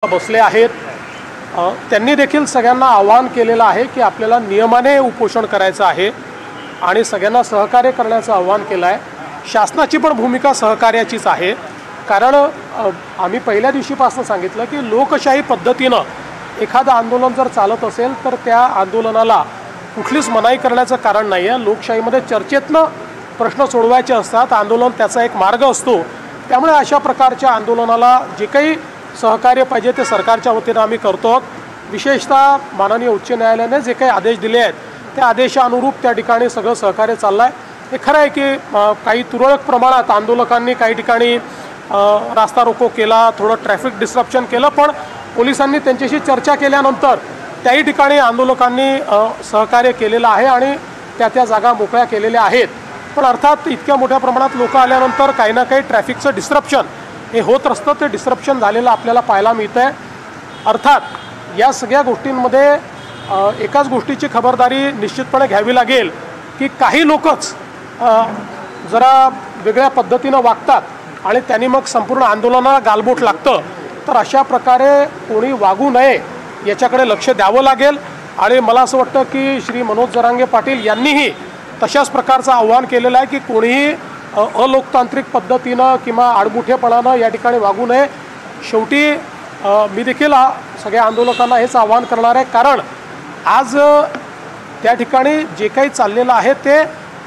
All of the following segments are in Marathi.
बसले आहेत। त्यांनी देखील सगळ्यांना आवाहन केलेलं आहे की आपल्याला नियमाने उपोषण करायचं आहे आणि सगळ्यांना सहकार्य करण्याचं आवाहन केलं आहे। शासनाची पण भूमिका सहकार्याचीच आहे, कारण आम्ही पहिल्या दिवशीपासून सांगितलं की लोकशाही पद्धतीनं एखादं आंदोलन जर चालत असेल तर त्या आंदोलनाला कुठलीच मनाई करण्याचं कारण नाही आहे। लोकशाहीमध्ये चर्चेतनं प्रश्न सोडवायचे असतात, आंदोलन त्याचा एक मार्ग असतो। त्यामुळे अशा प्रकारच्या आंदोलनाला जे काही सहकार्य पाहिजे ते सरकारच्या वतीनं आम्ही करतो। विशेषतः माननीय उच्च न्यायालयाने जे काही आदेश दिले आहेत त्या आदेशानुरूप त्या ठिकाणी सगळं सहकार्य चाललं आहे। हे खरं आहे की काही तुरळक प्रमाणात आंदोलकांनी काही ठिकाणी रास्ता रोको केला, थोडं ट्रॅफिक डिस्ट्रप्शन केलं, पण पोलिसांनी त्यांच्याशी चर्चा केल्यानंतर त्याही ठिकाणी आंदोलकांनी सहकार्य केलेलं आहे आणि त्या जागा मोकळ्या केलेल्या आहेत। पण अर्थात इतक्या मोठ्या प्रमाणात लोक आल्यानंतर काही ना काही ट्रॅफिकचं डिस्ट्रप्शन हे होत असतं, ते डिस्ट्रप्शन झालेलं आपल्याला पाहायला मिळतं आहे। अर्थात या सगळ्या गोष्टींमध्ये एकाच गोष्टीची खबरदारी निश्चितपणे घ्यावी लागेल की काही लोकच जरा वेगळ्या पद्धतीनं वागतात आणि त्यांनी मग संपूर्ण आंदोलनाला गालबोट लागतं, तर अशा प्रकारे कोणी वागू नये याच्याकडे लक्ष द्यावं लागेल। आणि मला असं वाटतं की श्री मनोज जरांगे पाटील यांनीही तशाच प्रकारचं आव्हान केलेलं आहे की कोणीही अलोकतांत्रिक पद्धतीनं किंवा आडमुठेपणानं या ठिकाणी वागू नये। शेवटी मी देखील सगळ्या आंदोलकांना हेच आव्हान करणार आहे, कारण आज त्या ठिकाणी जे काही चाललेलं आहे ते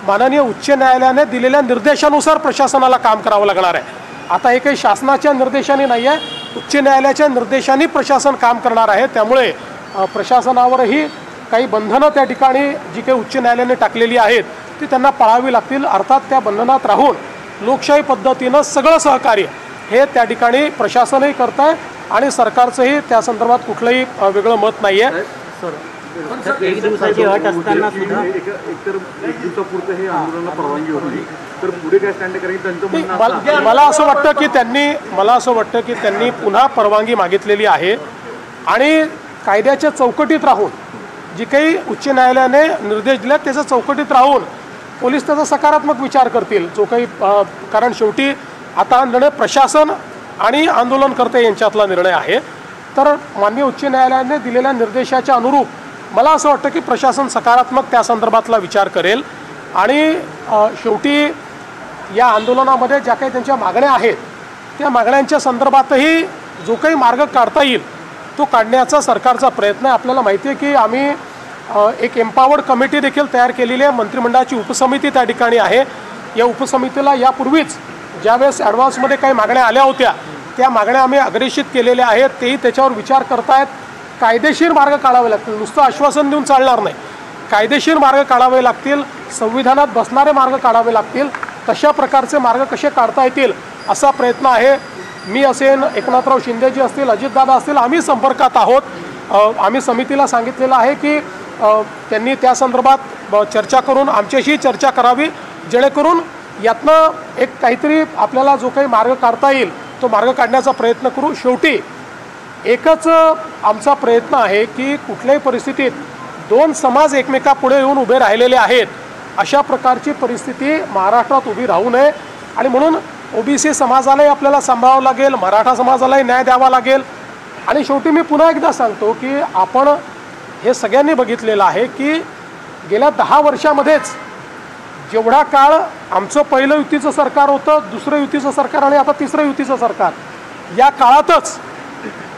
माननीय उच्च न्यायालयाने दिलेल्या निर्देशानुसार प्रशासनाला काम करावं लागणार आहे। आता हे काही शासनाच्या निर्देशाने नाही आहे, उच्च न्यायालयाच्या निर्देशांनी प्रशासन काम करणार आहे। त्यामुळे प्रशासनावरही काही बंधनं त्या ठिकाणी जी काही उच्च न्यायालयाने टाकलेली आहेत ती त्यांना पाळावी लागतील। अर्थात त्या बंधनात राहून लोकशाही पद्धतीनं सगळं सहकार्य हे त्या ठिकाणी प्रशासनही करत आहे आणि सरकारचंही त्या संदर्भात कुठलंही वेगळं मत नाही आहे। एक दिवसाची अट असताना सुद्धा एकतर एक दिवसापुरतं हे आंदोलनाला परवानगी होती, तर पुढे काय स्टँड करायचं त्यांचं म्हणणं मला असं वाटतं की त्यांनी पुन्हा परवानगी मागितलेली आहे आणि कायद्याच्या चौकटीत राहून जी काही उच्च न्यायालयाने निर्देश दिले त्याच्या चौकटीत राहून पोलीस त्याचा सकारात्मक विचार करतील जो काही, कारण शेवटी आता हा निर्णय प्रशासन आणि आंदोलनकर्ते यांच्यातला निर्णय आहे। तर माननीय उच्च न्यायालयाने दिलेल्या निर्देशाच्या अनुरूप मला असं वाटतं की प्रशासन सकारात्मक त्या संदर्भातला विचार करेल आणि शेवटी या आंदोलनामध्ये ज्या काही त्यांच्या मागण्या आहेत त्या मागण्यांच्या संदर्भातही जो काही मार्ग काढता येईल तो काढण्याचा सरकारचा प्रयत्न आहे। आपल्याला माहिती आहे की आम्ही एक एम्पावर्ड कमिटी देखील तयार केलेली आहे, मंत्रिमंडळाची उपसमिती त्या ठिकाणी आहे। या उपसमितीला यापूर्वीच ज्यावेळेस ॲडव्हान्समध्ये काही मागण्या आल्या होत्या त्या मागण्या आम्ही अग्रेषित केलेल्या आहेत, तेही त्याच्यावर विचार करतायत। कायदेशीर मार्ग काढावे लागतील, नुसतं आश्वासन देऊन चालणार नाही, कायदेशीर मार्ग काढावे लागतील, संविधानात बसणारे मार्ग काढावे लागतील। तशा प्रकारचे मार्ग कसे काढता येतील असा प्रयत्न आहे। मी असेल, एकनाथराव शिंदेजी असतील, अजितदादा असतील, आम्ही संपर्कात आहोत। आम्ही समितीला सांगितलेलं आहे की त्यांनी त्या संदर्भात चर्चा करून आमच्याशी चर्चा करावी, जेणेकरून यातनं एक काहीतरी आपल्याला जो काही मार्ग काढता येईल तो मार्ग काढण्याचा प्रयत्न करू। शेवटी एकच आमचा प्रयत्न आहे की कुठल्याही परिस्थितीत दोन समाज एकमेकापुढे येऊन उभे राहिलेले आहेत, अशा प्रकारची परिस्थिती महाराष्ट्रात उभी राहू नये। आणि म्हणून ओबीसी समाजालाही आपल्याला सांभाळावं लागेल, मराठा समाजालाही न्याय द्यावा लागेल। आणि शेवटी मी पुन्हा एकदा सांगतो की आपण हे सगळ्यांनी बघितलेलं आहे की गेल्या 10 वर्षामध्येच जेवढा काळ आमचं पहिलं युतीचं सरकार होतं, दुसरं युतीचं सरकार आणि आता तिसरं युतीचं सरकार, या काळातच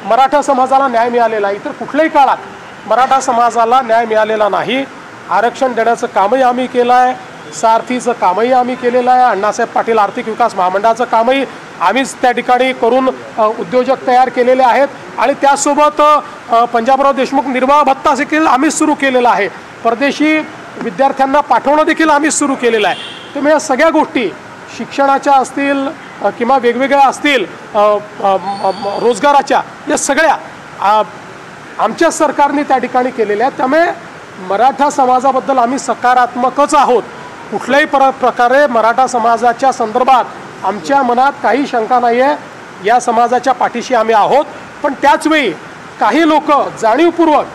मराठा समाजाला न्याय मिळालेला आहे। इतर कुठल्याही काळात मराठा समाजाला न्याय मिळालेला नाही। आरक्षण देण्याचं कामही आम्ही केलं आहे, सारथीचं कामही आम्ही केलेलं आहे, अण्णासाहेब पाटील आर्थिक विकास महामंडळाचं कामही आम्हीच त्या ठिकाणी करून उद्योजक तयार केलेले आहेत आणि त्यासोबत पंजाबराव देशमुख निर्वाह भत्ता देखील आम्हीच सुरू केलेला आहे, परदेशी विद्यार्थ्यांना पाठवणं देखील आम्हीच सुरू केलेलं आहे। त्यामुळे या सगळ्या गोष्टी शिक्षणाच्या असतील किंवा वेगवेगळ्या असतील रोजगाराच्या, या सगळ्या आमच्या सरकारने त्या ठिकाणी केलेल्या आहेत। त्यामुळे मराठा समाजाबद्दल आम्ही सकारात्मकच आहोत। कुठल्याही प्रकारे मराठा समाजाच्या संदर्भात आमच्या मनात काही शंका नाही आहे, या समाजाच्या पाठीशी आम्ही आहोत। पण त्याचवेळी काही लोक जाणीवपूर्वक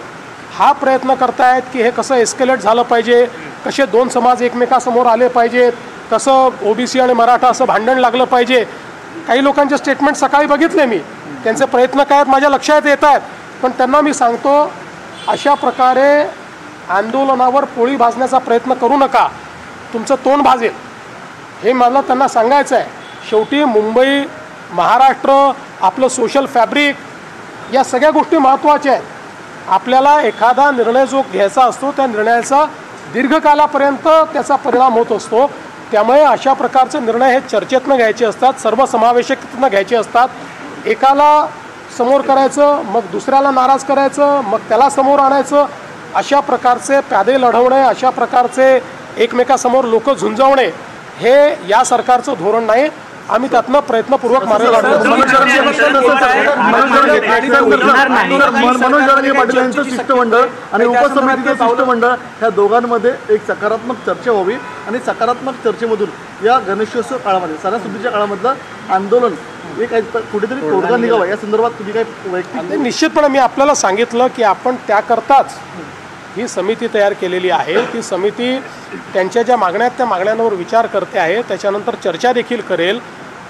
हा प्रयत्न करतायत की हे कसं एस्केलेट झालं पाहिजे, कसे दोन समाज एकमेकासमोर आले पाहिजेत, कसं ओबीसी आणि मराठा असं भांडण लागलं पाहिजे। काही लोकांचे स्टेटमेंट सकाळी बघितले मी, त्यांचे प्रयत्न काय आहेत माझ्या लक्षात येत आहेत, पण त्यांना मी सांगतो अशा प्रकारे आंदोलनावर पोळी भाजण्याचा प्रयत्न करू नका, तुमचं तोंड भाजेल हे मला त्यांना सांगायचं आहे. शेवटी मुंबई, महाराष्ट्र, आपलं सोशल फॅब्रिक, या सगळ्या गोष्टी महत्त्वाच्या आहेत. आपल्याला एखादा निर्णय जो घ्यायचा असतो त्या निर्णयाचा दीर्घकालापर्यंत त्याचा परिणाम होत असतो. त्यामुळे अशा प्रकारचे निर्णय हे चर्चेतनं घ्यायचे असतात, सर्वसमावेशकतेनं घ्यायचे असतात. एकाला समोर करायचं, मग दुसऱ्याला नाराज करायचं, मग त्याला समोर आणायचं, अशा प्रकारचे प्यादे लढवणे, अशा प्रकारचे एकमेकासमोर लोक झुंजवणे हे या सरकारचं धोरण नाही. आम्ही त्यातनं प्रयत्नपूर्वक मार्ग काढतो. मनोज जरांगे पाटील यांचं शिष्टमंडळ आणि उपसमितीचं शिष्टमंडळ ह्या दोघांमध्ये एक सकारात्मक चर्चा व्हावी आणि सकारात्मक चर्चेमधून या गणेशोत्सव काळामध्ये सणासुदीच्या काळामधलं आंदोलन एक कुठेतरी तोडगा निघावा या संदर्भात तुम्ही काय वैयक्तिक? निश्चितपणे मी आपल्याला सांगितलं की आपण त्याकरताच ही समिती तयार केलेली आहे. ती समिती त्यांच्या ज्या मागण्या आहेत त्या मागण्यांवर विचार करते आहे, त्याच्यानंतर चर्चा देखील करेल.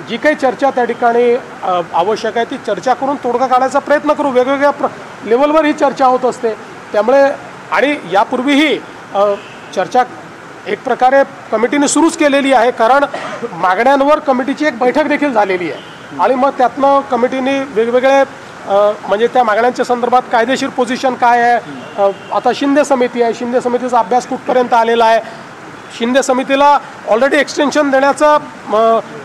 जी काही चर्चा त्या ठिकाणी आवश्यक आहे ती चर्चा करून तोडगा काढायचा प्रयत्न करू. वेगवेगळ्या लेवलवर ही चर्चा होत असते. त्यामुळे आणि यापूर्वीही चर्चा एक प्रकारे कमिटीने सुरूच केलेली आहे, कारण मागण्यांवर कमिटीची एक बैठक देखील झालेली आहे आणि मग त्यातनं कमिटीने वेगवेगळे म्हणजे त्या मागण्यांच्या संदर्भात कायदेशीर पोझिशन काय आहे. आता शिंदे समिती आहे, शिंदे समितीचा अभ्यास कुठपर्यंत आलेला आहे, शिंदे समितीला ऑलरेडी एक्सटेन्शन देण्याचा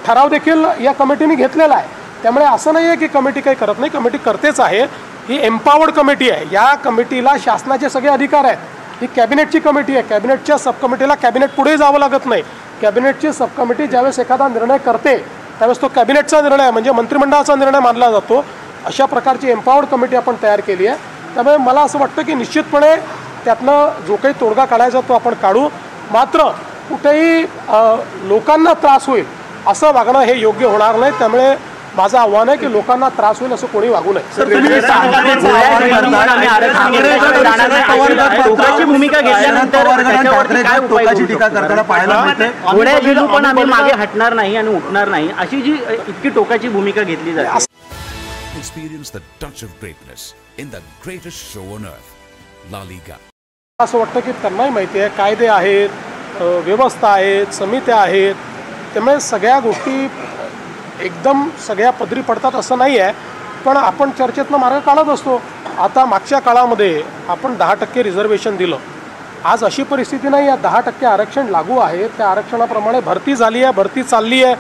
ठराव देखील या कमिटीने घेतलेला आहे. त्यामुळे असं नाही आहे की कमिटी काही करत नाही, कमिटी करतेच आहे. ही एम्पावर्ड कमिटी आहे, या कमिटीला शासनाचे सगळे अधिकार आहेत. ही कॅबिनेटची कमिटी आहे, कॅबिनेटच्या सबकमिटीला कॅबिनेट पुढे जावं लागत नाही. कॅबिनेटची सबकमिटी ज्यावेळेस एखादा निर्णय करते त्यावेळेस तो कॅबिनेटचा निर्णय म्हणजे मंत्रिमंडळाचा निर्णय मानला जातो. अशा प्रकारची एम्पावर्ड कमिटी आपण तयार केली आहे. त्यामुळे मला असं वाटतं की निश्चितपणे त्यातनं जो काही तोडगा काढायचा तो आपण काढू. मात्र कुठेही लोकांना त्रास होईल असं वागणं हे योग्य होणार नाही. त्यामुळे माझं आव्हान आहे की लोकांना त्रास होईल असं कोणी वागू नये. भूमिका घेतल्यानंतर टोकाची टीका करताना पाहायला मिळते. थोड्या वेळू पण आम्ही मागे हटणार नाही आणि उठणार नाही अशी जी इतकी टोकाची भूमिका घेतली जाते. Experience the touch of greatness in the greatest show on earth, La Liga. असं वाटतं की त्यांनाही माहिती आहे कायदे आहेत, व्यवस्था आहेत, समित्या आहेत. त्यामुळे सगळ्या गोष्टी एकदम सगळ्या पदरी पडतात असं नाही आहे, पण आपण चर्चेतनं मार्ग काढत असतो. आता मागच्या काळामध्ये आपण 10% रिझर्वेशन दिलं. आज अशी परिस्थिती नाही आहे, 10% आरक्षण लागू आहे. त्या आरक्षणाप्रमाणे भरती झाली आहे, भरती चालली आहे.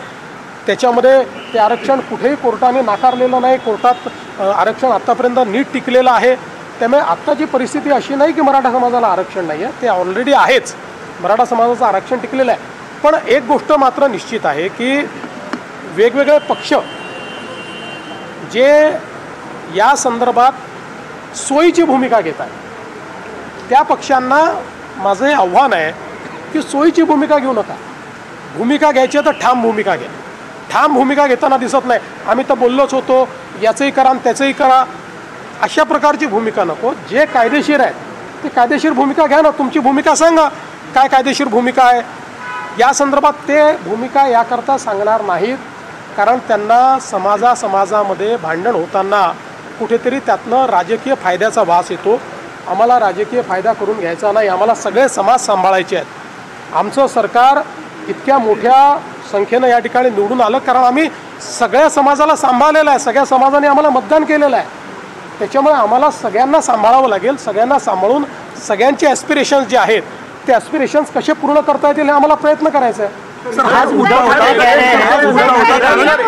त्याच्यामध्ये ते आरक्षण कुठेही कोर्टाने नाकारलेलं नाही. कोर्टात आरक्षण आत्तापर्यंत नीट टिकलेलं आहे. त्यामुळे आत्ताची परिस्थिती अशी नाही की मराठा समाजाला आरक्षण नाही आहे, ते ऑलरेडी आहेच. मराठा समाजाचं आरक्षण टिकलेलं आहे. पण एक गोष्ट मात्र निश्चित आहे की वेगवेगळे पक्ष जे या संदर्भात सोयीची भूमिका घेत आहेत त्या पक्षांना माझं हे आव्हान आहे की सोयीची भूमिका घेऊ नका. भूमिका घ्यायची तर ठाम भूमिका घ्या. ठाम भूमिका घेताना दिसत नाही. आम्ही तर बोललोच होतो, याचंही करा आणि त्याचंही करा, अशा प्रकारची भूमिका नको. जे कायदेशीर आहेत ते कायदेशीर भूमिका घ्या ना. तुमची भूमिका सांगा काय कायदेशीर भूमिका आहे. या संदर्भात ते भूमिका याकरता सांगणार नाहीत, कारण त्यांना समाजामध्ये भांडण होताना कुठेतरी त्यातनं राजकीय फायद्याचा वास येतो. आम्हाला राजकीय फायदा करून घ्यायचा नाही. आम्हाला सगळे समाज सांभाळायचे आहेत. आमचं सरकार इतक्या मोठ्या संख्येनं या ठिकाणी निवडून आलं कारण आम्ही सगळ्या समाजाला सांभाळलेलं आहे. सगळ्या समाजाने आम्हाला मतदान केलेलं आहे. त्याच्यामुळे आम्हाला सगळ्यांना सांभाळावं लागेल. सगळ्यांना सांभाळून सगळ्यांचे ॲस्पिरेशन्स जे आहेत ते ॲस्पिरेशन्स कसे पूर्ण करता येतील हे आम्हाला प्रयत्न करायचा आहे. हाच मुद्दा होता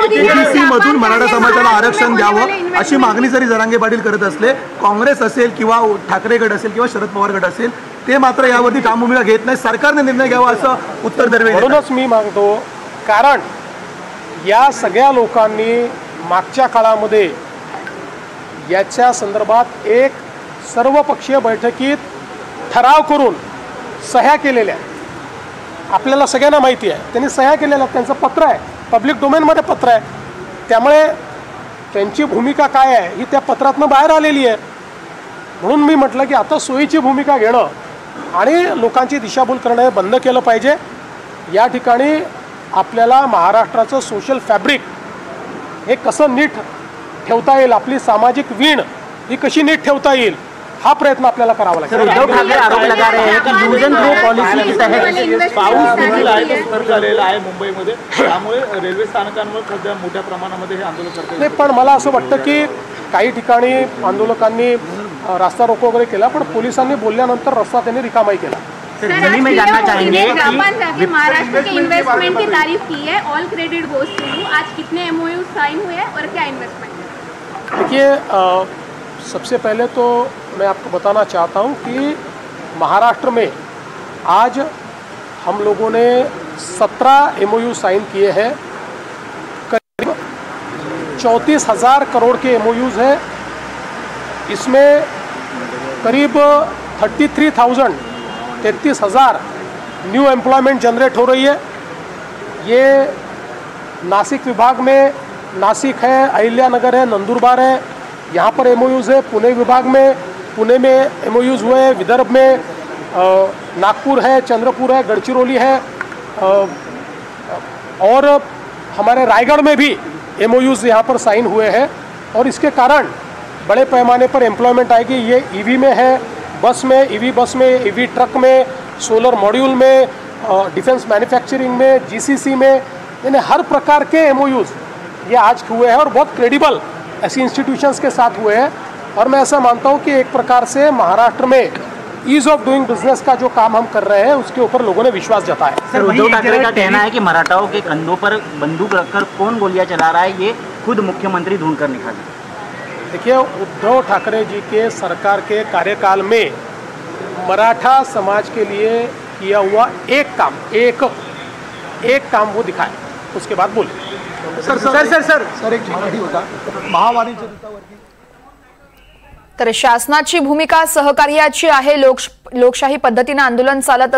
ओबीसी मधून मराठा समाजाला आरक्षण द्यावं अशी मागणी जरी जरांगे पाटील करत असले, काँग्रेस असेल किंवा ठाकरे गट असेल किंवा शरद पवार गट असेल ते मात्र यावरती ठाम भूमिका घेत नाही. सरकारने निर्णय घ्यावा असं उत्तर दरवेळी. म्हणूनच मी मागतो, कारण या सगळ्या लोकांनी मागच्या काळामध्ये याच्या संदर्भात एक सर्वपक्षीय बैठकीत ठराव करून सह्या केलेल्या आहेत. आपल्याला सगळ्यांना माहिती आहे, त्यांनी सह्या केलेल्या आहेत. त्यांचं पत्र आहे, पब्लिक डोमेनमध्ये पत्र आहे. त्यामुळे त्यांची भूमिका काय आहे ही त्या पत्रातनं बाहेर आलेली आहे. म्हणून मी म्हटलं की आता सोयीची भूमिका घेणं आणि लोकांची दिशाभूल करणं हे बंद केलं पाहिजे. या ठिकाणी आपल्याला महाराष्ट्राचं सोशल फॅब्रिक हे कसं नीट ठेवता येईल, आपली सामाजिक वीण ही कशी नीट ठेवता येईल, हा प्रयत्न आपल्याला करावा लागेल. उद्धव ठाकरे आरोप लगा रहे हैं की यूज एंड थ्रो पॉलिसी के तहत पाऊस देखील आहे तो स्तर झालेला आहे मुंबईमध्ये, त्यामुळे रेल्वे स्थानकांवर सध्या मोठ्या प्रमाणामध्ये हे आंदोलन करतात. नाही, पण मला असं वाटतं की काही ठिकाणी आंदोलकांनी रास्ता रोको वगैरे केला, पण पोलिसांनी बोलल्यानंतर रस्ता त्यांनी रिकामाही केला. जमीन में जानना चाहेंगे कि महाराष्ट्र के इन्वेस्टमेंट की तारीफ की है, all credit goes to you. आज कितने एमओयू साइन हुए हैं और क्या इन्वेस्टमेंट है? देखिए, सबसे पहले तो मैं आपको बताना चाहता हूं कि महाराष्ट्र में आज हम लोगों ने 17 एमओयू साइन किए हैं. करीब 34,000 करोड़ के एमओयूज हैं. इसमें करीब 33,000 न्यू एम्प्लॉयमेंट जनरेट हो रही है. ये नासिक विभाग में नासिक है, अहिल्यानगर है, नंदुरबार है, यहाँ पर एमओयूज़ है. पुणे विभाग में पुणे में एमओयूज़ हुए हैं. विदर्भ में नागपुर है, चंद्रपुर है, गढ़चिरौली है, और हमारे रायगढ़ में भी एमओयूज़ यहाँ पर साइन हुए हैं. और इसके कारण बड़े पैमाने पर एम्प्लॉयमेंट आएगी. ये ईवी में है, बस में, ईवी बस में, ईवी ट्रक में, सोलर मॉड्यूल में, डिफेंस मैन्युफैक्चरिंग में, जीसीसी में, यानी हर प्रकार के एमओयूज़ ये आज हुए हैं और बहुत क्रेडिबल ऐसी इंस्टीट्यूशंस के साथ हुए हैं. और मैं ऐसा मानता हूँ कि एक प्रकार से महाराष्ट्र में ईज ऑफ डूइंग बिजनेस का जो काम हम कर रहे हैं उसके ऊपर लोगों ने विश्वास जताया. सर, उद्धव ठाकरे का कहना है कि मराठाओं के कंधों पर बंदूक रखकर कौन गोलियां चला रहा है, ये खुद मुख्यमंत्री ढूंढ कर निकाले. देखिए, उद्धव ठाकरे जी के सरकार के कार्यकाल में मराठा समाज के लिए किया हुआ एक काम वो दिखाए, उसके बाद बोले. सर एक मराठी होता महावाणीच्या दूतावरती. तर शासनाची भूमिका सहकार्याची आहे. लोकशाही पद्धतीने आंदोलन चालत